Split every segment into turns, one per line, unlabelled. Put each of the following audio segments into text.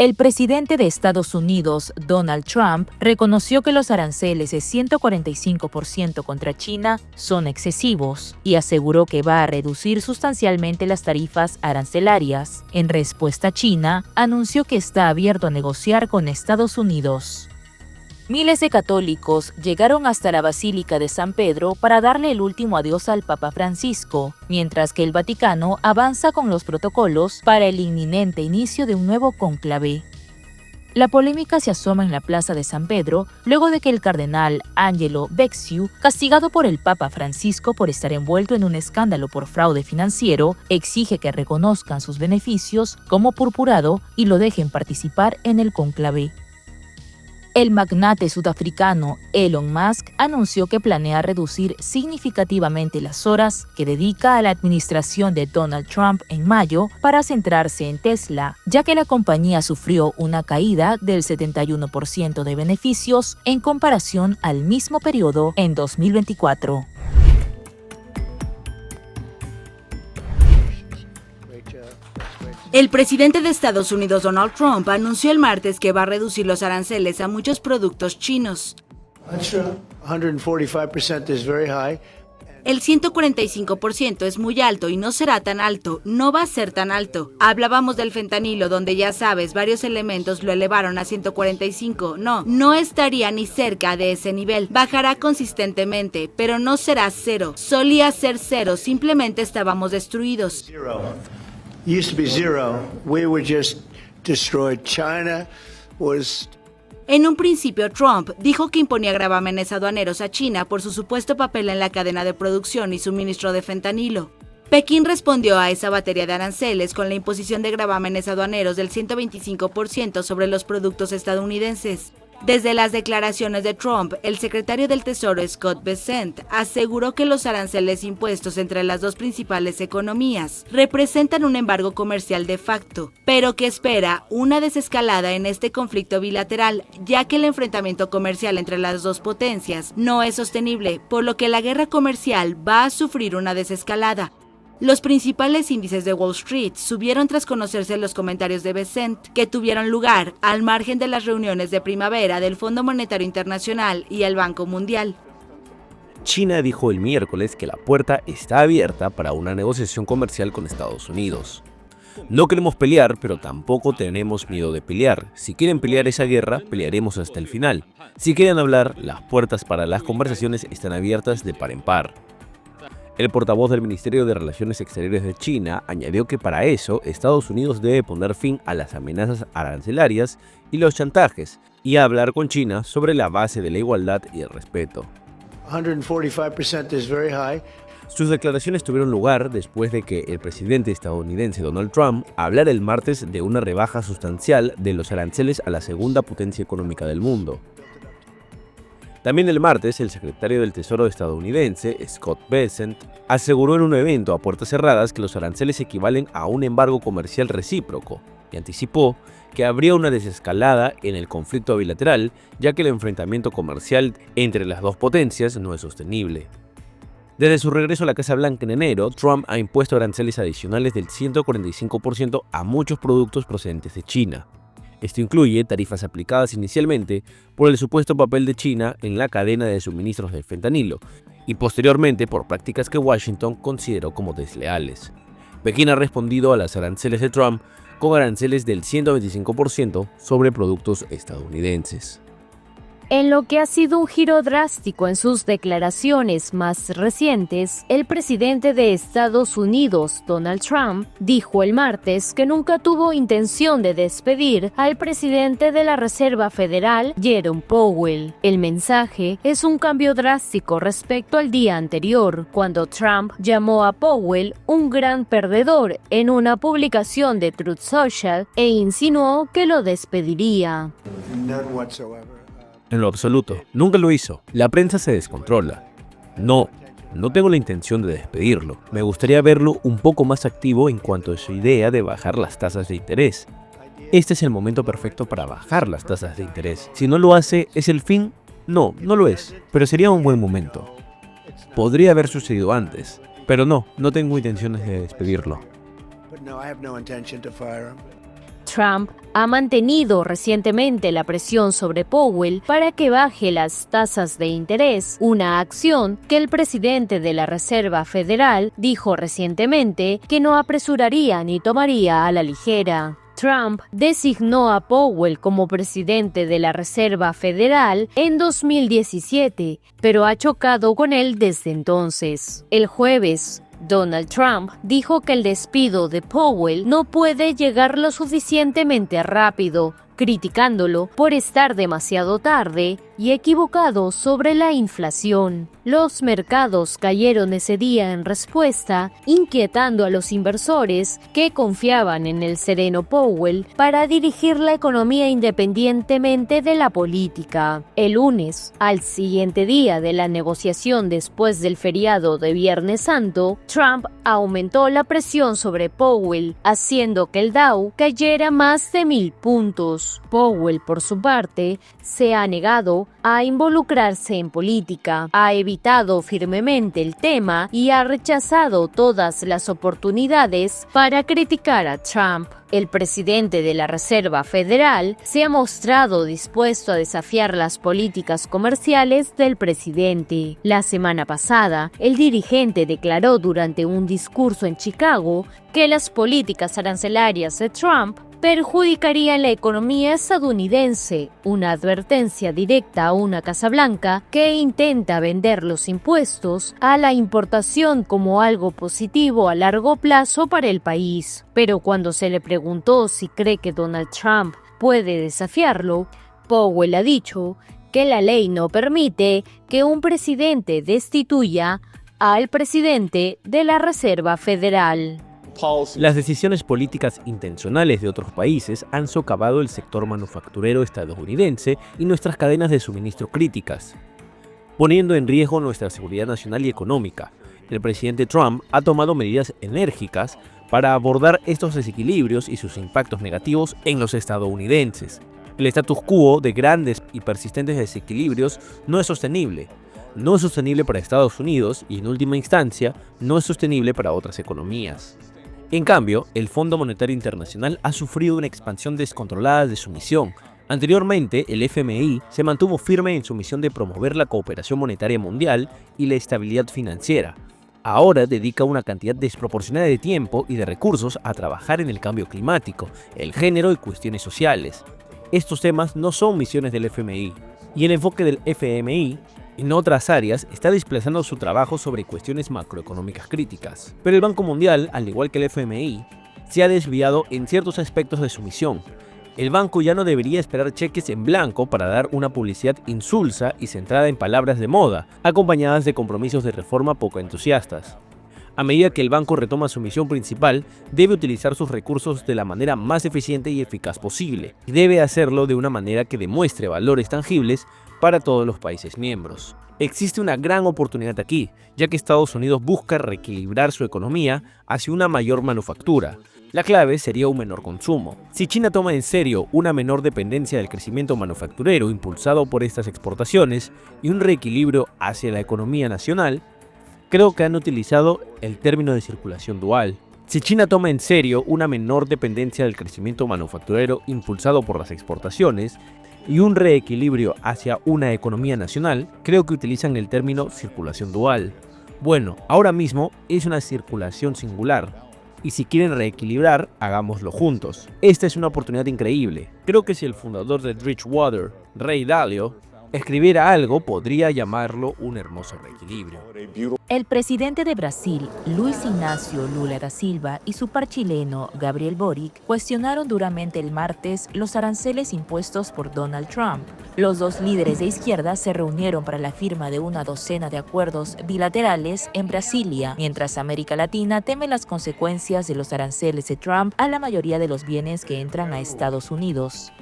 El presidente de Estados Unidos, Donald Trump, reconoció que los aranceles de 145% contra China son excesivos y aseguró que va a reducir sustancialmente las tarifas arancelarias. En respuesta, China anunció que está abierto a negociar con Estados Unidos. Miles de católicos llegaron hasta la Basílica de San Pedro para darle el último adiós al Papa Francisco, mientras que el Vaticano avanza con los protocolos para el inminente inicio de un nuevo cónclave. La polémica se asoma en la Plaza de San Pedro luego de que el cardenal Angelo Becciu, castigado por el Papa Francisco por estar envuelto en un escándalo por fraude financiero, exige que reconozcan sus beneficios como purpurado y lo dejen participar en el cónclave. El magnate sudafricano Elon Musk anunció que planea reducir significativamente las horas que dedica a la administración de Donald Trump en mayo para centrarse en Tesla, ya que la compañía sufrió una caída del 71% de beneficios en comparación al mismo periodo en 2024.
El presidente de Estados Unidos, Donald Trump, anunció el martes que va a reducir los aranceles a muchos productos chinos. El 145% es muy alto y no será tan alto, no va a ser tan alto. Hablábamos del fentanilo, donde ya sabes, varios elementos lo elevaron a 145. No estaría ni cerca de ese nivel. Bajará consistentemente, pero no será cero. Solía ser cero, simplemente estábamos destruidos.
Used to be zero. We were just destroyed. China was.
En un principio, Trump dijo que imponía gravámenes aduaneros a China por su supuesto papel en la cadena de producción y suministro de fentanilo. Pekín respondió a esa batería de aranceles con la imposición de gravámenes aduaneros del 125% sobre los productos estadounidenses. Desde las declaraciones de Trump, el secretario del Tesoro Scott Bessent aseguró que los aranceles impuestos entre las dos principales economías representan un embargo comercial de facto, pero que espera una desescalada en este conflicto bilateral, ya que el enfrentamiento comercial entre las dos potencias no es sostenible, por lo que la guerra comercial va a sufrir una desescalada. Los principales índices de Wall Street subieron tras conocerse los comentarios de Bessent, que tuvieron lugar al margen de las reuniones de primavera del Fondo Monetario Internacional y el Banco Mundial.
China dijo el miércoles que la puerta está abierta para una negociación comercial con Estados Unidos. No queremos pelear, pero tampoco tenemos miedo de pelear. Si quieren pelear esa guerra, pelearemos hasta el final. Si quieren hablar, las puertas para las conversaciones están abiertas de par en par. El portavoz del Ministerio de Relaciones Exteriores de China añadió que para eso Estados Unidos debe poner fin a las amenazas arancelarias y los chantajes y hablar con China sobre la base de la igualdad y el respeto.
145% is very high.
Sus declaraciones tuvieron lugar después de que el presidente estadounidense Donald Trump hablara el martes de una rebaja sustancial de los aranceles a la segunda potencia económica del mundo. También el martes, el secretario del Tesoro estadounidense, Scott Bessent, aseguró en un evento a puertas cerradas que los aranceles equivalen a un embargo comercial recíproco y anticipó que habría una desescalada en el conflicto bilateral, ya que el enfrentamiento comercial entre las dos potencias no es sostenible. Desde su regreso a la Casa Blanca en enero, Trump ha impuesto aranceles adicionales del 145% a muchos productos procedentes de China. Esto incluye tarifas aplicadas inicialmente por el supuesto papel de China en la cadena de suministros del fentanilo y posteriormente por prácticas que Washington consideró como desleales. Pekín ha respondido a las aranceles de Trump con aranceles del 125% sobre productos estadounidenses.
En lo que ha sido un giro drástico en sus declaraciones más recientes, el presidente de Estados Unidos, Donald Trump, dijo el martes que nunca tuvo intención de despedir al presidente de la Reserva Federal, Jerome Powell. El mensaje es un cambio drástico respecto al día anterior, cuando Trump llamó a Powell un gran perdedor en una publicación de Truth Social e insinuó que lo despediría.
None whatsoever.
En lo absoluto, nunca lo hizo. La prensa se descontrola. No tengo la intención de despedirlo. Me gustaría verlo un poco más activo en cuanto a su idea de bajar las tasas de interés. Este es el momento perfecto para bajar las tasas de interés. Si no lo hace, ¿es el fin? No lo es, pero sería un buen momento. Podría haber sucedido antes, pero no tengo intenciones de despedirlo.
Trump ha mantenido recientemente la presión sobre Powell para que baje las tasas de interés, una acción que el presidente de la Reserva Federal dijo recientemente que no apresuraría ni tomaría a la ligera. Trump designó a Powell como presidente de la Reserva Federal en 2017, pero ha chocado con él desde entonces. El jueves, Donald Trump dijo que el despido de Powell no puede llegar lo suficientemente rápido, criticándolo por estar demasiado tarde y equivocado sobre la inflación. Los mercados cayeron ese día en respuesta, inquietando a los inversores que confiaban en el sereno Powell para dirigir la economía independientemente de la política. El lunes, al siguiente día de la negociación después del feriado de Viernes Santo, Trump aumentó la presión sobre Powell, haciendo que el Dow cayera más de 1,000 puntos. Powell, por su parte, se ha negado a involucrarse en política, ha evitado firmemente el tema y ha rechazado todas las oportunidades para criticar a Trump. El presidente de la Reserva Federal se ha mostrado dispuesto a desafiar las políticas comerciales del presidente. La semana pasada, el dirigente declaró durante un discurso en Chicago que las políticas arancelarias de Trump perjudicarían la economía estadounidense, una advertencia directa a una Casa Blanca que intenta vender los impuestos a la importación como algo positivo a largo plazo para el país. Pero cuando se le preguntó si cree que Donald Trump puede desafiarlo, Powell ha dicho que la ley no permite que un presidente destituya al presidente de la Reserva Federal.
Las decisiones políticas intencionales de otros países han socavado el sector manufacturero estadounidense y nuestras cadenas de suministro críticas, poniendo en riesgo nuestra seguridad nacional y económica. El presidente Trump ha tomado medidas enérgicas para abordar estos desequilibrios y sus impactos negativos en los estadounidenses. El status quo de grandes y persistentes desequilibrios no es sostenible. No es sostenible para Estados Unidos y, en última instancia, no es sostenible para otras economías. En cambio, el Fondo Monetario Internacional ha sufrido una expansión descontrolada de su misión. Anteriormente, el FMI se mantuvo firme en su misión de promover la cooperación monetaria mundial y la estabilidad financiera. Ahora dedica una cantidad desproporcionada de tiempo y de recursos a trabajar en el cambio climático, el género y cuestiones sociales. Estos temas no son misiones del FMI, y el enfoque del FMI en otras áreas está desplazando su trabajo sobre cuestiones macroeconómicas críticas. Pero el Banco Mundial, al igual que el FMI, se ha desviado en ciertos aspectos de su misión. El banco ya no debería esperar cheques en blanco para dar una publicidad insulsa y centrada en palabras de moda, acompañadas de compromisos de reforma poco entusiastas. A medida que el banco retoma su misión principal, debe utilizar sus recursos de la manera más eficiente y eficaz posible, y debe hacerlo de una manera que demuestre valores tangibles para todos los países miembros. Existe una gran oportunidad aquí, ya que Estados Unidos busca reequilibrar su economía hacia una mayor manufactura. La clave sería un menor consumo. Si China toma en serio una menor dependencia del crecimiento manufacturero impulsado por estas exportaciones y un reequilibrio hacia la economía nacional, creo que han utilizado el término de circulación dual. Si China toma en serio una menor dependencia del crecimiento manufacturero impulsado por las exportaciones y un reequilibrio hacia una economía nacional, creo que utilizan el término circulación dual. Bueno, ahora mismo es una circulación singular, y si quieren reequilibrar, hagámoslo juntos. Esta es una oportunidad increíble. Creo que si el fundador de Bridgewater, Ray Dalio, escribiera algo, podría llamarlo un hermoso reequilibrio.
El presidente de Brasil, Luis Ignacio Lula da Silva, y su par chileno, Gabriel Boric, cuestionaron duramente el martes los aranceles impuestos por Donald Trump. Los dos líderes de izquierda se reunieron para la firma de una docena de acuerdos bilaterales en Brasilia, mientras América Latina teme las consecuencias de los aranceles de Trump a la mayoría de los bienes que entran a Estados Unidos.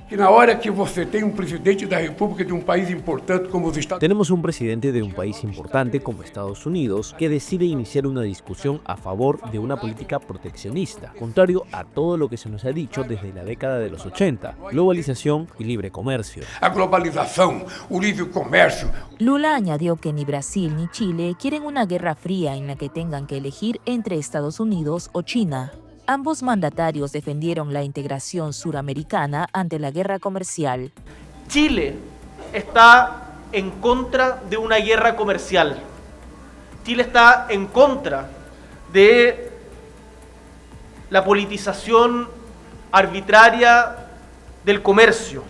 Tenemos un presidente de un país importante como Estados Unidos que decide iniciar una discusión a favor de una política proteccionista, contrario a todo lo que se nos ha dicho desde la década de los 80, globalización y libre comercio.
Lula añadió que ni Brasil ni Chile quieren una guerra fría en la que tengan que elegir entre Estados Unidos o China. ambos mandatarios defendieron la integración suramericana ante la guerra comercial.
Chile está en contra de una guerra comercial. Chile está en contra de la politización arbitraria del comercio.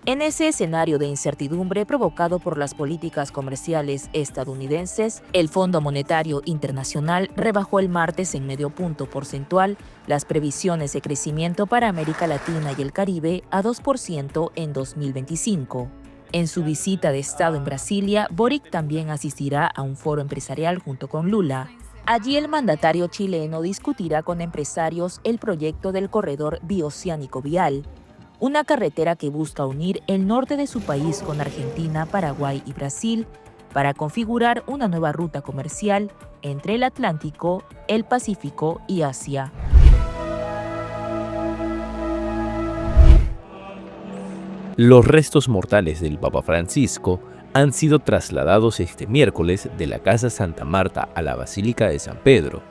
En ese escenario de incertidumbre provocado por las políticas comerciales estadounidenses, el Fondo Monetario Internacional rebajó el martes en medio punto porcentual las previsiones de crecimiento para América Latina y el Caribe a 2% en 2025. En su visita de Estado en Brasilia, Boric también asistirá a un foro empresarial junto con Lula. Allí el mandatario chileno discutirá con empresarios el proyecto del corredor bioceánico vial, una carretera que busca unir el norte de su país con Argentina, Paraguay y Brasil para configurar una nueva ruta comercial entre el Atlántico, el Pacífico y Asia.
Los restos mortales del Papa Francisco han sido trasladados este miércoles de la Casa Santa Marta a la Basílica de San Pedro,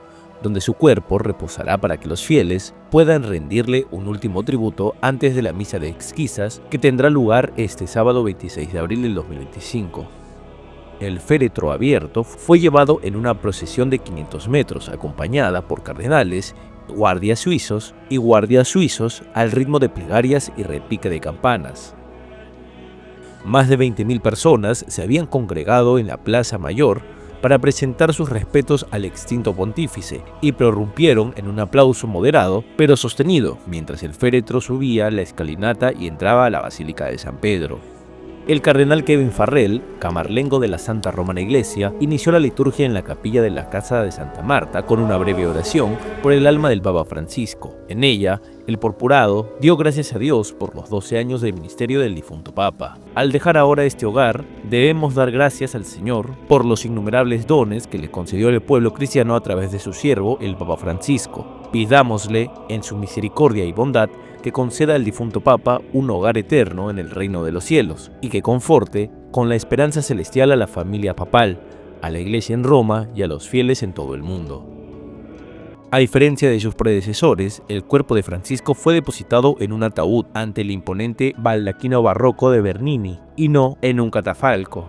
donde su cuerpo reposará para que los fieles puedan rendirle un último tributo antes de la misa de exquisas que tendrá lugar este sábado 26 de abril del 2025. El féretro abierto fue llevado en una procesión de 500 metros acompañada por cardenales, guardias suizos al ritmo de plegarias y repique de campanas. Más de 20.000 personas se habían congregado en la Plaza Mayor para presentar sus respetos al extinto pontífice y prorrumpieron en un aplauso moderado pero sostenido mientras el féretro subía la escalinata y entraba a la Basílica de San Pedro. El cardenal Kevin Farrell, camarlengo de la Santa Romana Iglesia, inició la liturgia en la capilla de la Casa de Santa Marta con una breve oración por el alma del Papa Francisco. En ella, el purpurado dio gracias a Dios por los 12 años de ministerio del difunto Papa. Al dejar ahora este hogar, debemos dar gracias al Señor por los innumerables dones que le concedió al pueblo cristiano a través de su siervo, el Papa Francisco. Pidámosle, en su misericordia y bondad, que conceda al difunto Papa un hogar eterno en el reino de los cielos y que conforte con la esperanza celestial a la familia papal, a la Iglesia en Roma y a los fieles en todo el mundo. A diferencia de sus predecesores, el cuerpo de Francisco fue depositado en un ataúd ante el imponente baldaquino barroco de Bernini y no en un catafalco.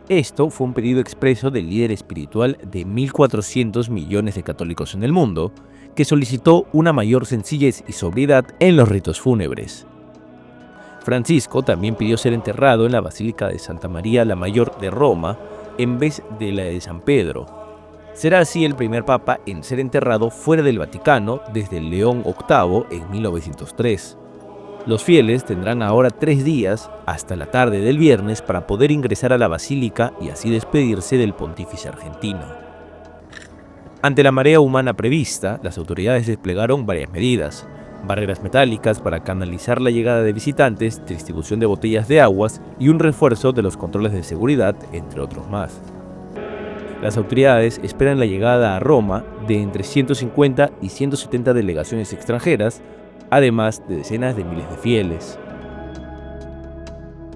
Esto fue un pedido expreso del líder espiritual de 1.400 millones de católicos en el mundo, que solicitó una mayor sencillez y sobriedad en los ritos fúnebres. Francisco también pidió ser enterrado en la Basílica de Santa María la Mayor de Roma en vez de la de San Pedro. Será así el primer papa en ser enterrado fuera del Vaticano desde León VIII en 1903. Los fieles tendrán ahora 3 días hasta la tarde del viernes para poder ingresar a la basílica y así despedirse del pontífice argentino. Ante la marea humana prevista, las autoridades desplegaron varias medidas: barreras metálicas para canalizar la llegada de visitantes, distribución de botellas de aguas y un refuerzo de los controles de seguridad, entre otros más. Las autoridades esperan la llegada a Roma de entre 150 y 170 delegaciones extranjeras, además de decenas de miles de fieles.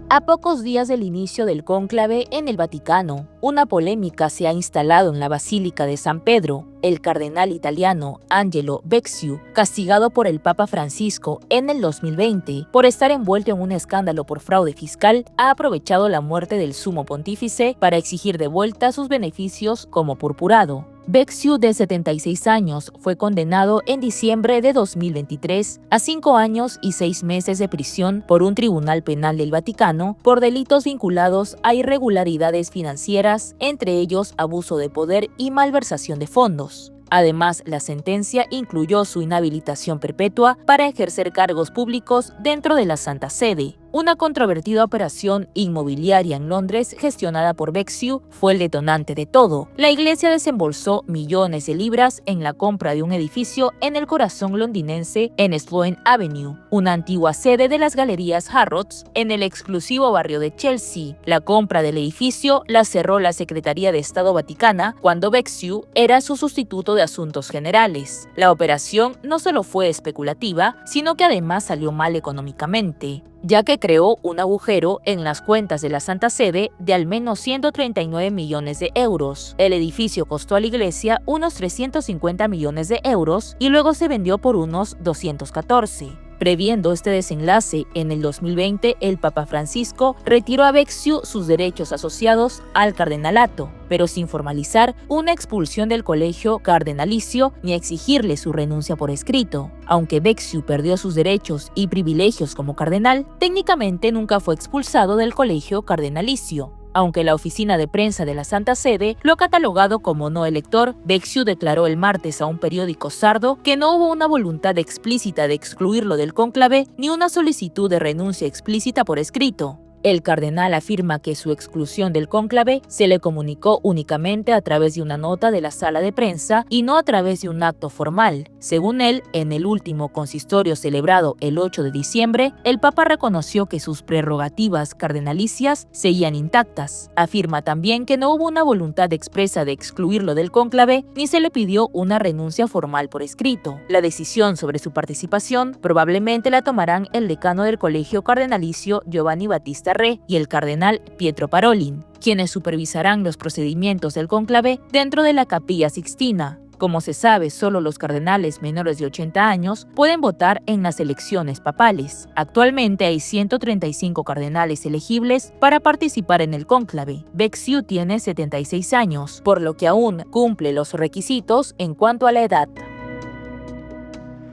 A pocos días del inicio del cónclave en el Vaticano, una polémica se ha instalado en la Basílica de San Pedro. El cardenal italiano Angelo Becciu, castigado por el Papa Francisco en el 2020 por estar envuelto en un escándalo por fraude fiscal, ha aprovechado la muerte del sumo pontífice para exigir de vuelta sus beneficios como purpurado. Becciu, de 76 años, fue condenado en diciembre de 2023 a 5 años y 6 meses de prisión por un tribunal penal del Vaticano por delitos vinculados a irregularidades financieras, entre ellos abuso de poder y malversación de fondos. Además, la sentencia incluyó su inhabilitación perpetua para ejercer cargos públicos dentro de la Santa Sede. Una controvertida operación inmobiliaria en Londres gestionada por Becciu fue el detonante de todo. La iglesia desembolsó millones de libras en la compra de un edificio en el corazón londinense en Sloane Avenue, una antigua sede de las galerías Harrods en el exclusivo barrio de Chelsea. La compra del edificio la cerró la Secretaría de Estado Vaticana cuando Becciu era su sustituto de Asuntos Generales. La operación no solo fue especulativa, sino que además salió mal económicamente. ya que creó un agujero en las cuentas de la Santa Sede de al menos 139 millones de euros. El edificio costó a la iglesia unos 350 millones de euros y luego se vendió por unos 214. Previendo este desenlace, en el 2020 el Papa Francisco retiró a Becciu sus derechos asociados al cardenalato, pero sin formalizar una expulsión del colegio cardenalicio ni exigirle su renuncia por escrito. Aunque Becciu perdió sus derechos y privilegios como cardenal, técnicamente nunca fue expulsado del colegio cardenalicio. Aunque la oficina de prensa de la Santa Sede lo ha catalogado como no elector, Becciu declaró el martes a un periódico sardo que no hubo una voluntad explícita de excluirlo del cónclave ni una solicitud de renuncia explícita por escrito. El cardenal afirma que su exclusión del cónclave se le comunicó únicamente a través de una nota de la sala de prensa y no a través de un acto formal. Según él, en el último consistorio celebrado el 8 de diciembre, el Papa reconoció que sus prerrogativas cardenalicias seguían intactas. Afirma también que no hubo una voluntad expresa de excluirlo del cónclave ni se le pidió una renuncia formal por escrito. La decisión sobre su participación probablemente la tomarán el decano del colegio cardenalicio Giovanni Battista Re y el cardenal Pietro Parolin, quienes supervisarán los procedimientos del cónclave dentro de la Capilla Sixtina. Como se sabe, solo los cardenales menores de 80 años pueden votar en las elecciones papales. Actualmente hay 135 cardenales elegibles para participar en el cónclave. Becciu tiene 76 años, por lo que aún cumple los requisitos en cuanto a la edad.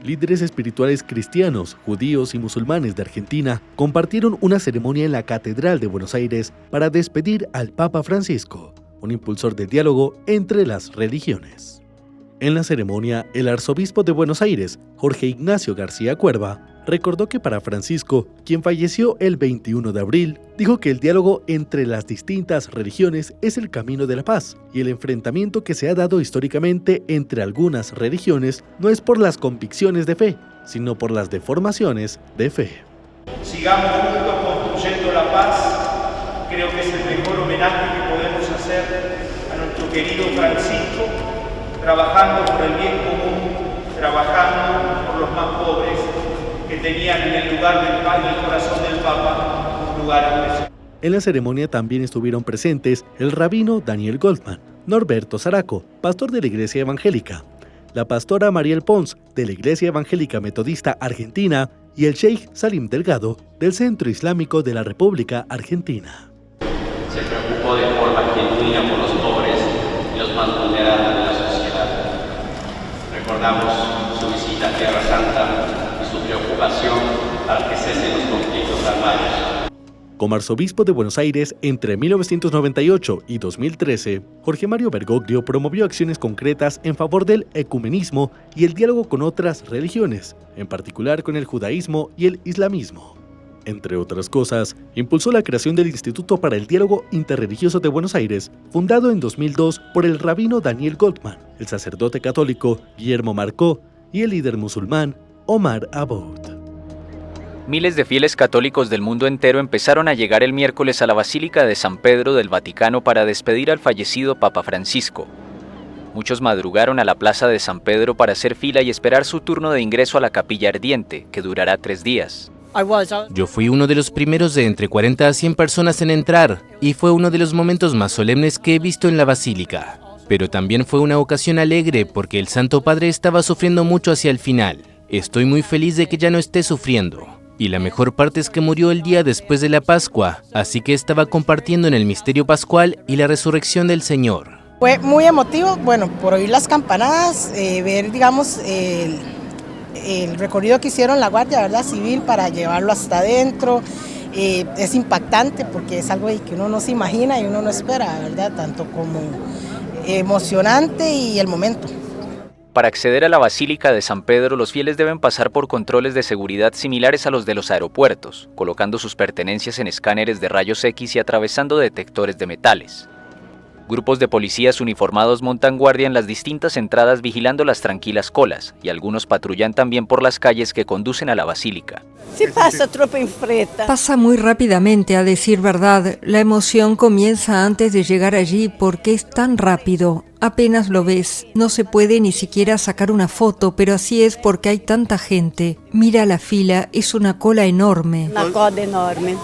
Líderes espirituales cristianos, judíos y musulmanes de Argentina compartieron una ceremonia en la Catedral de Buenos Aires para despedir al Papa Francisco, un impulsor del diálogo entre las religiones. En la ceremonia, el arzobispo de Buenos Aires, Jorge Ignacio García Cuerva, recordó que para Francisco, quien falleció el 21 de abril, dijo que el diálogo entre las distintas religiones es el camino de la paz y el enfrentamiento que se ha dado históricamente entre algunas religiones no es por las convicciones de fe, sino por las deformaciones de fe.
Sigamos juntos construyendo la paz, creo que es el mejor homenaje que podemos hacer a nuestro querido Francisco, trabajando por el bien común, trabajando por los más pobres, que tenían en el lugar del Padre, en el corazón del Papa, un lugar especial.
En la ceremonia también estuvieron presentes el rabino Daniel Goldman, Norberto Zaraco, pastor de la Iglesia Evangélica, la pastora Mariel Pons, de la Iglesia Evangélica Metodista Argentina, y el Sheikh Salim Delgado, del Centro Islámico de la República Argentina.
Se preocupó de forma genuina por los pobres y los más vulnerables de la sociedad. Recordamos su visita a Tierra Santa y su preocupación al que cesen los conflictos armados.
Como arzobispo de Buenos Aires entre 1998 y 2013, Jorge Mario Bergoglio promovió acciones concretas en favor del ecumenismo y el diálogo con otras religiones, en particular con el judaísmo y el islamismo. Entre otras cosas, impulsó la creación del Instituto para el Diálogo Interreligioso de Buenos Aires, fundado en 2002 por el rabino Daniel Goldman, el sacerdote católico Guillermo Marcó y el líder musulmán Omar Aboud.
Miles de fieles católicos del mundo entero empezaron a llegar el miércoles a la Basílica de San Pedro del Vaticano para despedir al fallecido Papa Francisco. Muchos madrugaron a la Plaza de San Pedro para hacer fila y esperar su turno de ingreso a la Capilla Ardiente, que durará 3 días.
Yo fui uno de los primeros de entre 40 a 100 personas en entrar, y fue uno de los momentos más solemnes que he visto en la Basílica. Pero también fue una ocasión alegre porque el Santo Padre estaba sufriendo mucho hacia el final. Estoy muy feliz de que ya no esté sufriendo. Y la mejor parte es que murió el día después de la Pascua, así que estaba compartiendo en el misterio pascual y la resurrección del Señor.
Fue muy emotivo, bueno, por oír las campanadas, ver, digamos, el recorrido que hicieron la Guardia, ¿verdad?, Civil para llevarlo hasta adentro. Es impactante porque es algo que uno no se imagina y uno no espera, ¿verdad?, tanto como emocionante y el momento.
Para acceder a la Basílica de San Pedro, los fieles deben pasar por controles de seguridad similares a los de los aeropuertos, colocando sus pertenencias en escáneres de rayos X y atravesando detectores de metales. Grupos de policías uniformados montan guardia en las distintas entradas vigilando las tranquilas colas, y algunos patrullan también por las calles que conducen a la basílica.
Pasa muy rápidamente, a decir verdad. La emoción comienza antes de llegar allí porque es tan rápido. Apenas lo ves, no se puede ni siquiera sacar una foto, pero así es porque hay tanta gente. Mira la fila, es una cola enorme.
Una cola enorme.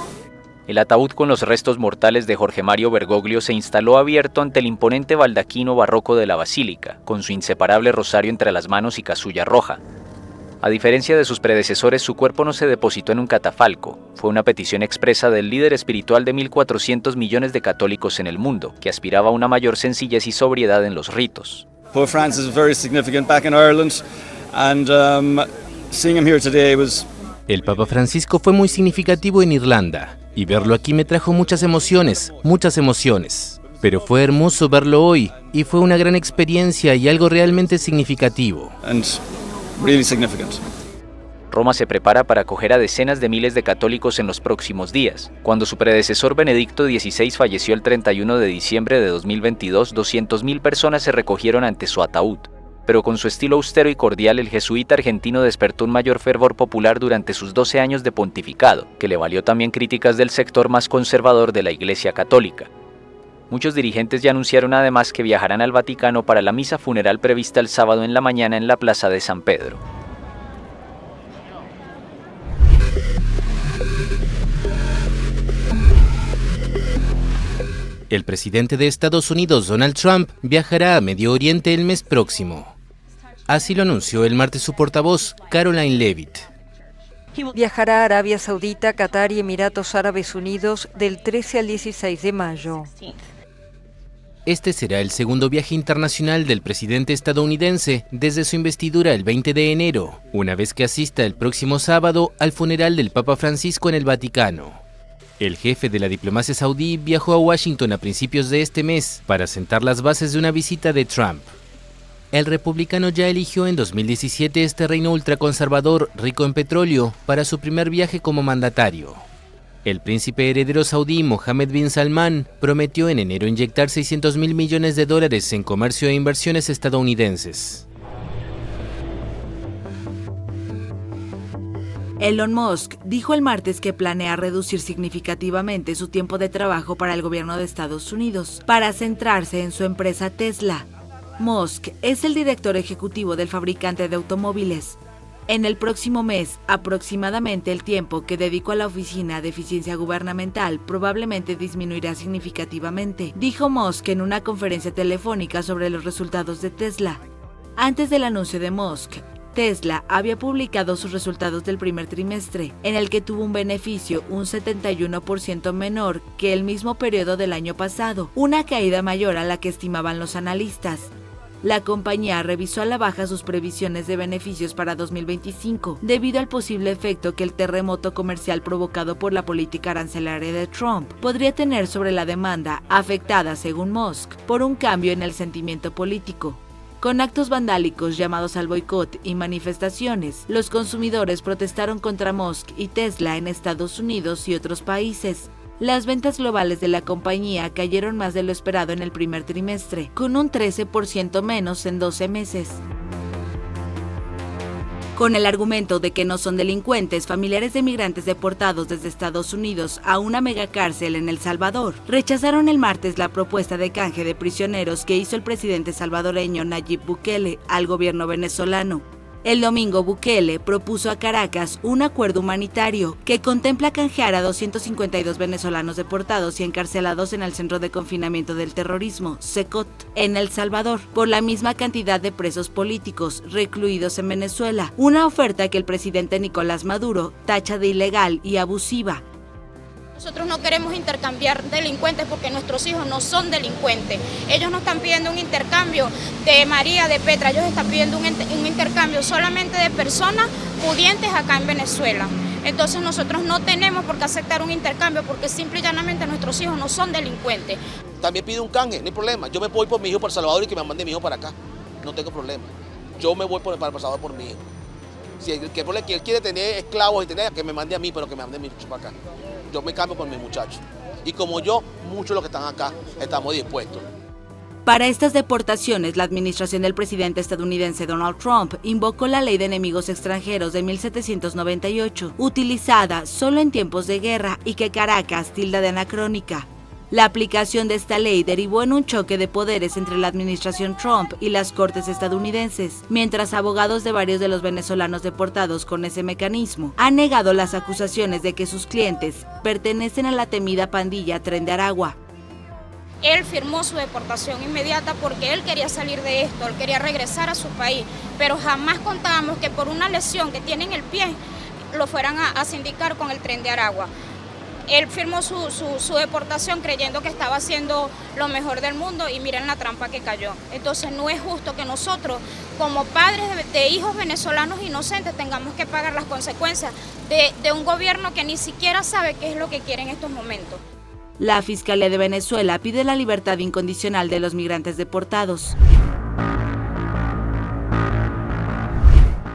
El ataúd con los restos mortales de Jorge Mario Bergoglio se instaló abierto ante el imponente baldaquino barroco de la basílica, con su inseparable rosario entre las manos y casulla roja. A diferencia de sus predecesores, su cuerpo no se depositó en un catafalco. Fue una petición expresa del líder espiritual de 1.400 millones de católicos en el mundo, que aspiraba a una mayor sencillez y sobriedad en los ritos.
Pope Francis is very significant back in Ireland, and seeing him here today was...
El Papa Francisco fue muy significativo en Irlanda, y verlo aquí me trajo muchas emociones. Pero fue hermoso verlo hoy, y fue una gran experiencia y algo realmente significativo.
Really significant.
Roma se prepara para acoger a decenas de miles de católicos en los próximos días. Cuando su predecesor Benedicto XVI falleció el 31 de diciembre de 2022, 200.000 personas se recogieron ante su ataúd. Pero con su estilo austero y cordial, el jesuita argentino despertó un mayor fervor popular durante sus 12 años de pontificado, que le valió también críticas del sector más conservador de la Iglesia Católica. Muchos dirigentes ya anunciaron además que viajarán al Vaticano para la misa funeral prevista el sábado en la mañana en la Plaza de San Pedro.
El presidente de Estados Unidos, Donald Trump, viajará a Medio Oriente el mes próximo. Así lo anunció el martes su portavoz, Caroline Leavitt.
Viajará a Arabia Saudita, Qatar y Emiratos Árabes Unidos del 13 al 16 de mayo.
Este será el segundo viaje internacional del presidente estadounidense desde su investidura el 20 de enero, una vez que asista el próximo sábado al funeral del Papa Francisco en el Vaticano. El jefe de la diplomacia saudí viajó a Washington a principios de este mes para sentar las bases de una visita de Trump. El republicano ya eligió en 2017 este reino ultraconservador rico en petróleo para su primer viaje como mandatario. El príncipe heredero saudí Mohammed bin Salman prometió en enero inyectar $600 mil millones en comercio e inversiones estadounidenses.
Elon Musk dijo el martes que planea reducir significativamente su tiempo de trabajo para el gobierno de Estados Unidos para centrarse en su empresa Tesla. Musk es el director ejecutivo del fabricante de automóviles. En el próximo mes, aproximadamente el tiempo que dedicó a la Oficina de Eficiencia Gubernamental probablemente disminuirá significativamente, dijo Musk en una conferencia telefónica sobre los resultados de Tesla. Antes del anuncio de Musk, Tesla había publicado sus resultados del primer trimestre, en el que tuvo un beneficio un 71% menor que el mismo periodo del año pasado, una caída mayor a la que estimaban los analistas. La compañía revisó a la baja sus previsiones de beneficios para 2025 debido al posible efecto que el terremoto comercial provocado por la política arancelaria de Trump podría tener sobre la demanda, afectada, según Musk, por un cambio en el sentimiento político. Con actos vandálicos llamados al boicot y manifestaciones, los consumidores protestaron contra Musk y Tesla en Estados Unidos y otros países. Las ventas globales de la compañía cayeron más de lo esperado en el primer trimestre, con un 13% menos en 12 meses. Con el argumento de que no son delincuentes, familiares de migrantes deportados desde Estados Unidos a una megacárcel en El Salvador rechazaron el martes la propuesta de canje de prisioneros que hizo el presidente salvadoreño Nayib Bukele al gobierno venezolano. El domingo, Bukele propuso a Caracas un acuerdo humanitario que contempla canjear a 252 venezolanos deportados y encarcelados en el Centro de Confinamiento del Terrorismo, CECOT, en El Salvador, por la misma cantidad de presos políticos recluidos en Venezuela, una oferta que el presidente Nicolás Maduro tacha de ilegal y abusiva.
Nosotros no queremos intercambiar delincuentes porque nuestros hijos no son delincuentes. Ellos no están pidiendo un intercambio de María, de Petra, ellos están pidiendo un intercambio solamente de personas pudientes acá en Venezuela. Entonces nosotros no tenemos por qué aceptar un intercambio porque simple y llanamente nuestros hijos no son delincuentes.
También pido un canje, no hay problema. Yo me voy por mi hijo para El Salvador y que me mande mi hijo para acá. No tengo problema. Yo me voy para El Salvador por mi hijo. Si él quiere tener esclavos y tener, que me mande a mí, pero que me mande a mi muchacho para acá. Yo me cambio con mis muchachos. Y como yo, muchos de los que están acá estamos dispuestos.
Para estas deportaciones, la administración del presidente estadounidense Donald Trump invocó la Ley de Enemigos Extranjeros de 1798, utilizada solo en tiempos de guerra y que Caracas tilda de anacrónica. La aplicación de esta ley derivó en un choque de poderes entre la administración Trump y las cortes estadounidenses, mientras abogados de varios de los venezolanos deportados con ese mecanismo han negado las acusaciones de que sus clientes pertenecen a la temida pandilla Tren de Aragua.
Él firmó su deportación inmediata porque él quería salir de esto, él quería regresar a su país, pero jamás contábamos que por una lesión que tiene en el pie lo fueran a sindicar con el Tren de Aragua. Él firmó su deportación creyendo que estaba haciendo lo mejor del mundo y miren la trampa que cayó. Entonces no es justo que nosotros, como padres de hijos venezolanos inocentes, tengamos que pagar las consecuencias de un gobierno que ni siquiera sabe qué es lo que quiere en estos momentos.
La Fiscalía de Venezuela pide la libertad incondicional de los migrantes deportados.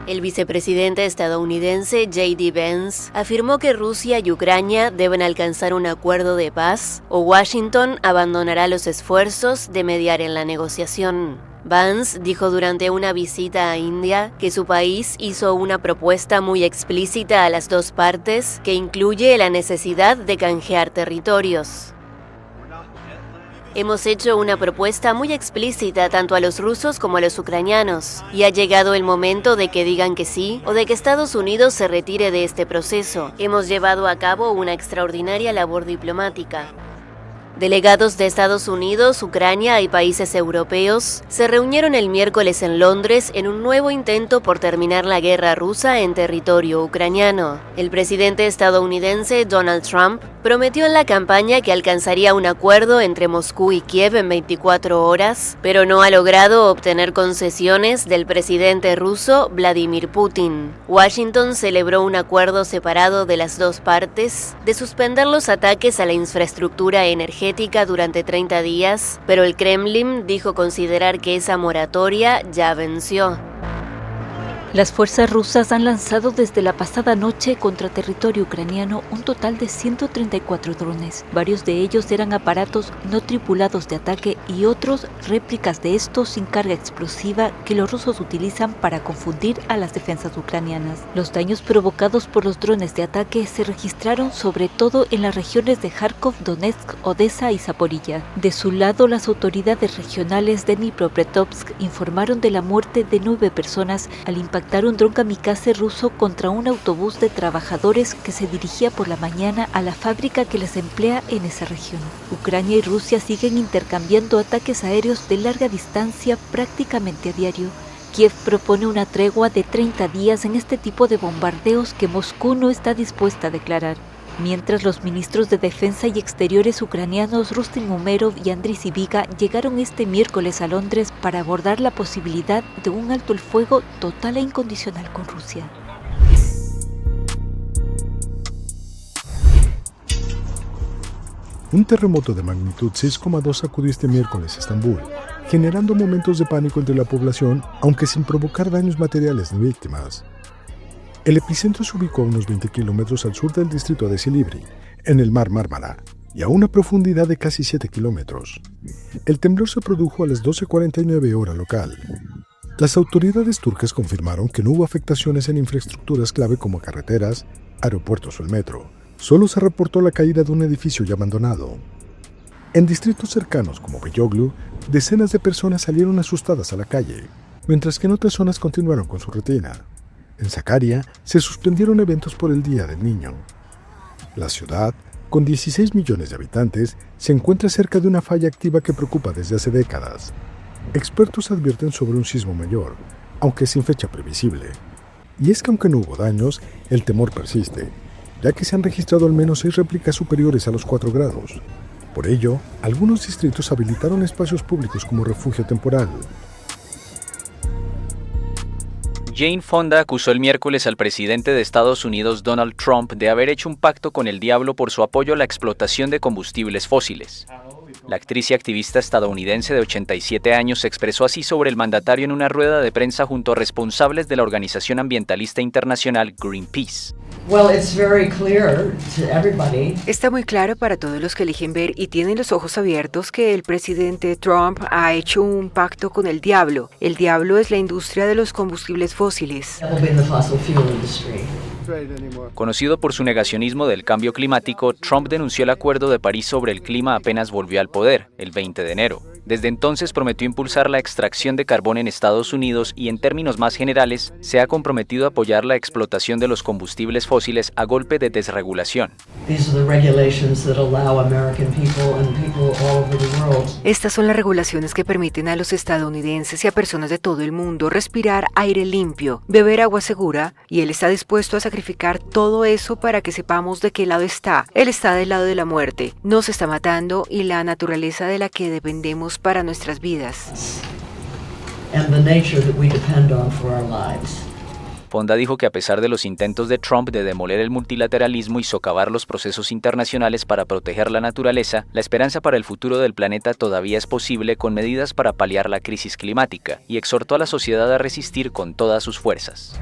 El vicepresidente estadounidense J.D. Vance afirmó que Rusia y Ucrania deben alcanzar un acuerdo de paz o Washington abandonará los esfuerzos de mediar en la negociación. Vance dijo durante una visita a India que su país hizo una propuesta muy explícita a las dos partes que incluye la necesidad de canjear territorios. Hemos hecho una propuesta muy explícita tanto a los rusos como a los ucranianos, y ha llegado el momento de que digan que sí o de que Estados Unidos se retire de este proceso. Hemos llevado a cabo una extraordinaria labor diplomática. Delegados de Estados Unidos, Ucrania y países europeos se reunieron el miércoles en Londres en un nuevo intento por terminar la guerra rusa en territorio ucraniano. El presidente estadounidense Donald Trump prometió en la campaña que alcanzaría un acuerdo entre Moscú y Kiev en 24 horas, pero no ha logrado obtener concesiones del presidente ruso Vladimir Putin. Washington celebró un acuerdo separado de las dos partes de suspender los ataques a la infraestructura energética durante 30 días, pero el Kremlin dijo considerar que esa moratoria ya venció.
Las fuerzas rusas han lanzado desde la pasada noche contra territorio ucraniano un total de 134 drones. Varios de ellos eran aparatos no tripulados de ataque y otros réplicas de estos sin carga explosiva que los rusos utilizan para confundir a las defensas ucranianas. Los daños provocados por los drones de ataque se registraron sobre todo en las regiones de Kharkov, Donetsk, Odessa y Zaporilla. De su lado, las autoridades regionales de Dnipropetrovsk informaron de la muerte de 9 personas al impactar un dron kamikaze ruso contra un autobús de trabajadores que se dirigía por la mañana a la fábrica que les emplea en esa región. Ucrania y Rusia siguen intercambiando ataques aéreos de larga distancia prácticamente a diario. Kiev propone una tregua de 30 días en este tipo de bombardeos que Moscú no está dispuesta a declarar. Mientras los ministros de Defensa y Exteriores ucranianos Rustem Umerov y Andriy Sybiga llegaron este miércoles a Londres para abordar la posibilidad de un alto el fuego total e incondicional con Rusia.
Un terremoto de magnitud 6,2 sacudió este miércoles Estambul, generando momentos de pánico entre la población, aunque sin provocar daños materiales ni víctimas. El epicentro se ubicó a unos 20 kilómetros al sur del distrito de Silivri, en el mar Mármara, y a una profundidad de casi 7 kilómetros. El temblor se produjo a las 12:49 hora local. Las autoridades turcas confirmaron que no hubo afectaciones en infraestructuras clave como carreteras, aeropuertos o el metro. Solo se reportó la caída de un edificio ya abandonado. En distritos cercanos como Beyoglu, decenas de personas salieron asustadas a la calle, mientras que en otras zonas continuaron con su rutina. En Sakarya se suspendieron eventos por el Día del Niño. La ciudad, con 16 millones de habitantes, se encuentra cerca de una falla activa que preocupa desde hace décadas. Expertos advierten sobre un sismo mayor, aunque sin fecha previsible. Y es que aunque no hubo daños, el temor persiste, ya que se han registrado al menos 6 réplicas superiores a los 4 grados. Por ello, algunos distritos habilitaron espacios públicos como refugio temporal.
Jane Fonda acusó el miércoles al presidente de Estados Unidos Donald Trump de haber hecho un pacto con el diablo por su apoyo a la explotación de combustibles fósiles. La actriz y activista estadounidense de 87 años se expresó así sobre el mandatario en una rueda de prensa junto a responsables de la organización ambientalista internacional Greenpeace.
Está muy claro para todos los que eligen ver y tienen los ojos abiertos que el presidente Trump ha hecho un pacto con el diablo. El diablo es la industria de los combustibles fósiles.
Conocido por su negacionismo del cambio climático, Trump denunció el Acuerdo de París sobre el clima apenas volvió al poder, el 20 de enero. Desde entonces prometió impulsar la extracción de carbón en Estados Unidos y, en términos más generales, se ha comprometido a apoyar la explotación de los combustibles fósiles a golpe de desregulación.
Estas son las regulaciones que permiten a los estadounidenses y a personas de todo el mundo respirar aire limpio, beber agua segura, y él está dispuesto a sacrificar todo eso para que sepamos de qué lado está. Él está del lado de la muerte, nos está matando y la naturaleza de la que dependemos para nuestras vidas.
Fonda dijo que a pesar de los intentos de Trump de demoler el multilateralismo y socavar los procesos internacionales para proteger la naturaleza, la esperanza para el futuro del planeta todavía es posible con medidas para paliar la crisis climática, y exhortó a la sociedad a resistir con todas sus fuerzas.